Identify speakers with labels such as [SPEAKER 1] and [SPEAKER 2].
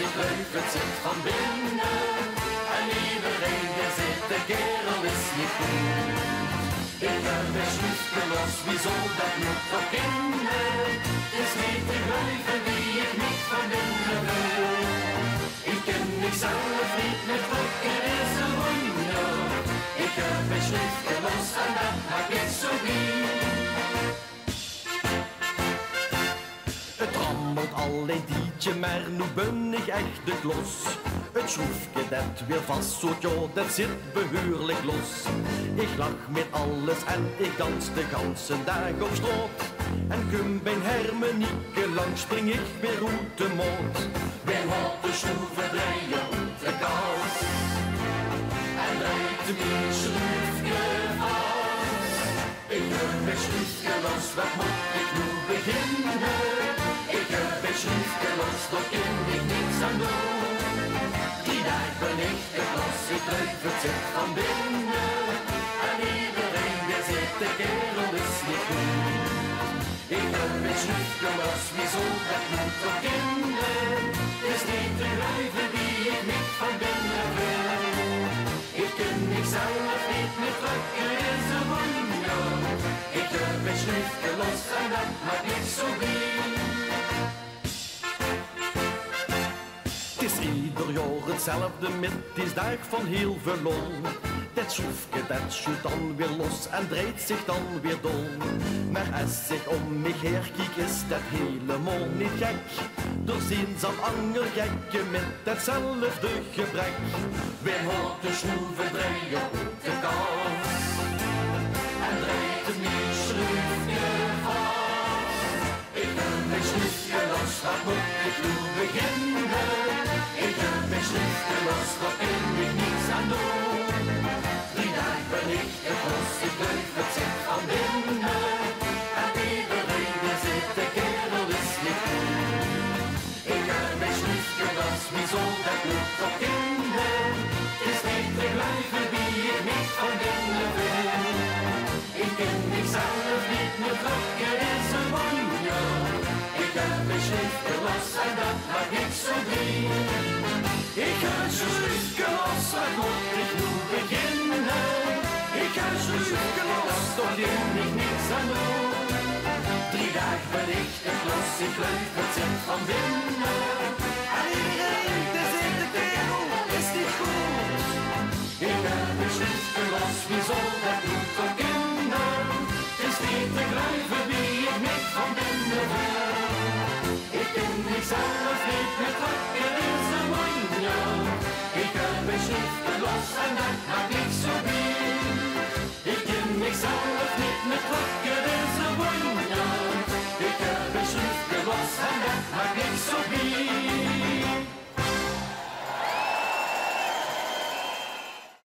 [SPEAKER 1] ik leuk, het zit van binnen. En iedereen die zit, de kerel is niet goed. Ik heb mijn sjruufke los, wieso dat moet toch kinderen? Het is niet te blijven wie ik niet van binnen wil. Ik ken mezelf niet met drukken is een wonder. Ik heb mijn sjruufke los en dat maakt ik zo niet. Het rammelt al een tijdje, maar nu ben ik echt de klos. Het sjruufke dat weer vast zoet, ja, dat zit behoorlijk los. Ik lach met alles en ik dans de ganse dag op straat. En kom bij Hermenieke lang, spring ik weer uit de moot. Wij houden de schroeven draaien uit de kast. En draait de mijn sjruufke vast. Ik heb mijn sjruufke los, wat moet ik nu beginnen? Ik heb mijn sjruufke los, daar kan ik niks aan doen. Die dag ben ik de klas, ik leuk, het zit van binnen. En iedereen die zit, de kerel is niet goed. Ik heb mijn sjruufke los, wieso dat moet toch kinderen? Het is niet te blijven wie ik niet van binnen wil. Ik ken mezelf niet meer drukken, is een wonder. Ik heb mijn sjruufke los en dat maakt ik zo blij. Het is ieder jaar hetzelfde met die dag van heel veel lol. Dat sjruufke dat schudt dan weer los en draait zich dan weer dol. Maar als ik om mij heen kijk is dat helemaal niet gek. Er zijn zo'n ander gekken met hetzelfde gebrek. Wij hoort de schroeven draaien op de kast. En draait de mijn sjruufke vast. Ik heb mijn sjruufke los, wat moet ik nu beginnen? Ik heb mijn sjruufke los, daar kan ik niets aan doen. Die dag ben ik de klos, ik leuk, het zit van binnen. En iedereen die zit, de kerel is niet goed. Ik heb mijn sjruufke los, wieso dat moet toch kinderen? Het is niet te blijven wie ik niet van binnen wil. Ik ken mezelf niet meer drukken, is een wonder. Ik heb mijn sjruufke los en dat maakt ik zo blij. Ik heb mijn sjruufke los, wat moet ik nu beginnen? Ik heb mijn sjruufke los, toch kan ik niets aan doen. 3 dagen ben ik de klos, ik leuk, het zit van binnen. En iedereen die zit, de kerel is niet goed. Ik heb mijn sjruufke los, wieso dat moet toch kinderen? Het is niet te blijven wie ik niet van binnen wil. Ik ken mezelf niet meer terug.